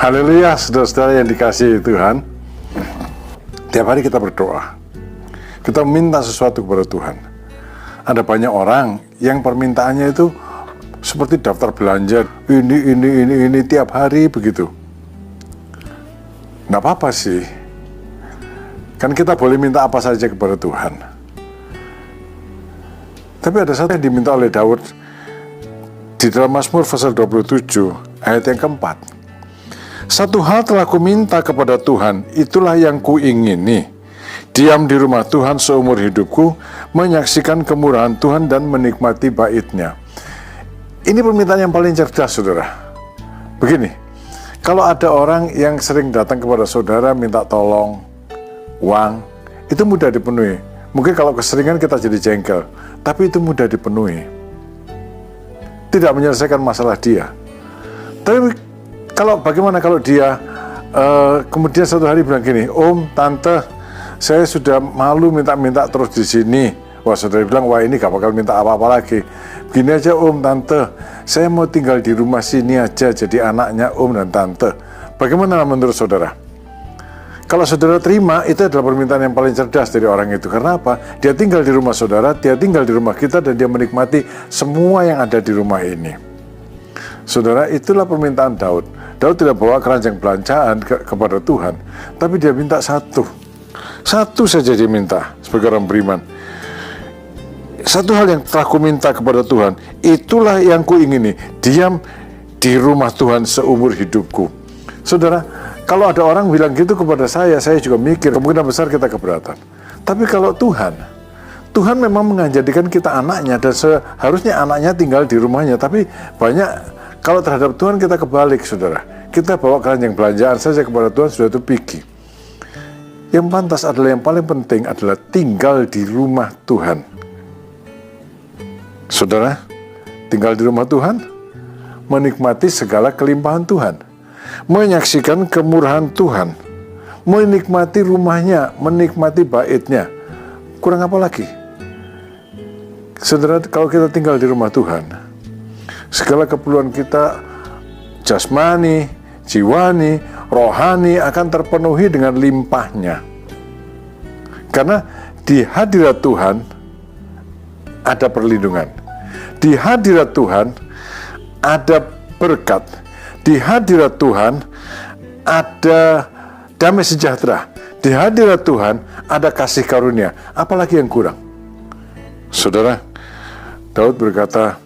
Haleluya, saudara-saudara yang dikasihi Tuhan. Tiap hari kita berdoa, kita minta sesuatu kepada Tuhan. Ada banyak orang yang permintaannya itu seperti daftar belanja, ini tiap hari begitu. Nggak apa-apa sih, kan kita boleh minta apa saja kepada Tuhan. Tapi ada satu yang diminta oleh Daud di dalam Mazmur pasal 27 ayat yang keempat. Satu hal telah kuminta kepada Tuhan, itulah yang kuingini. Diam di rumah Tuhan seumur hidupku, menyaksikan kemurahan Tuhan dan menikmati bait-Nya. Ini permintaan yang paling cerdas, saudara. Begini, kalau ada orang yang sering datang kepada saudara minta tolong, uang, itu mudah dipenuhi. Mungkin kalau keseringan kita jadi jengkel, tapi itu mudah dipenuhi. Tidak menyelesaikan masalah dia. Tapi bagaimana kalau dia kemudian satu hari bilang gini, Om, Tante, saya sudah malu minta-minta terus di sini. Wah, saudara bilang, wah ini gak bakal minta apa-apa lagi. Begini aja, Om, Tante, saya mau tinggal di rumah sini aja jadi anaknya Om dan Tante. Bagaimana menurut saudara? Kalau saudara terima, itu adalah permintaan yang paling cerdas dari orang itu. Karena apa? Dia tinggal di rumah saudara, dia tinggal di rumah kita, dan dia menikmati semua yang ada di rumah ini. Saudara, itulah permintaan Daud. Daud tidak bawa keranjang belanjaan kepada Tuhan, tapi dia minta satu saja dia minta sebagai orang beriman. Satu hal yang telah kuminta kepada Tuhan, itulah yang kuingini, diam di rumah Tuhan seumur hidupku. Saudara, kalau ada orang bilang gitu kepada saya juga mikir, kemungkinan besar kita keberatan. Tapi kalau Tuhan memang menjadikan kita anaknya, dan seharusnya anaknya tinggal di rumahnya. Tapi kalau terhadap Tuhan kita kebalik, saudara. Kita bawa keranjang belanjaan saja kepada Tuhan, sudah itu picky. Yang pantas adalah, yang paling penting adalah tinggal di rumah Tuhan. Saudara, tinggal di rumah Tuhan, menikmati segala kelimpahan Tuhan, menyaksikan kemurahan Tuhan, menikmati rumahnya, menikmati bait-Nya. Kurang apa lagi? Saudara, kalau kita tinggal di rumah Tuhan, segala keperluan kita jasmani, jiwani, rohani akan terpenuhi dengan limpahnya. Karena di hadirat Tuhan ada perlindungan. Di hadirat Tuhan ada berkat. Di hadirat Tuhan ada damai sejahtera. Di hadirat Tuhan ada kasih karunia. Apalagi yang kurang? Saudara, Daud berkata,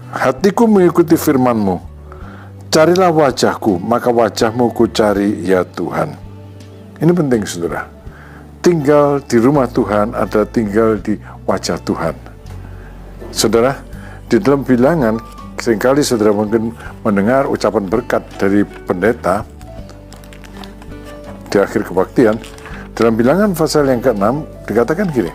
hatiku mengikuti firman-Mu, carilah wajahku, maka wajah-Mu ku cari ya Tuhan. Ini penting, saudara. Tinggal di rumah Tuhan adalah tinggal di wajah Tuhan. Saudara, di dalam Bilangan, seringkali saudara mungkin mendengar ucapan berkat dari pendeta di akhir kebaktian. Dalam Bilangan pasal yang ke-6 dikatakan gini,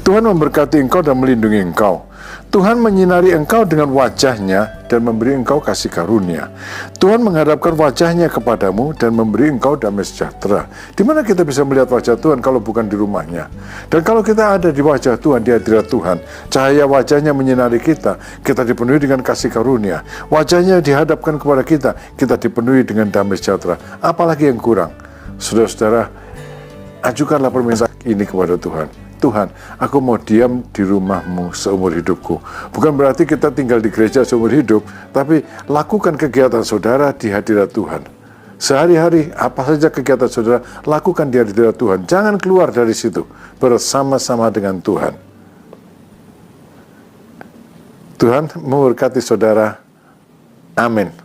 Tuhan memberkati engkau dan melindungi engkau. Tuhan menyinari engkau dengan wajah-Nya dan memberi engkau kasih karunia. Tuhan menghadapkan wajah-Nya kepadamu dan memberi engkau damai sejahtera. Di mana kita bisa melihat wajah Tuhan kalau bukan di rumah-Nya? Dan kalau kita ada di wajah Tuhan, di hadirat Tuhan, cahaya wajah-Nya menyinari kita, kita dipenuhi dengan kasih karunia. Wajah-Nya dihadapkan kepada kita, kita dipenuhi dengan damai sejahtera. Apalagi yang kurang? Saudara-saudara, ajukanlah permintaan ini kepada Tuhan. Tuhan, aku mau diam di rumah-Mu seumur hidupku. Bukan berarti kita tinggal di gereja seumur hidup, tapi lakukan kegiatan saudara di hadirat Tuhan. Sehari-hari, apa saja kegiatan saudara, lakukan di hadirat Tuhan. Jangan keluar dari situ, bersama-sama dengan Tuhan. Tuhan memberkati saudara. Amin.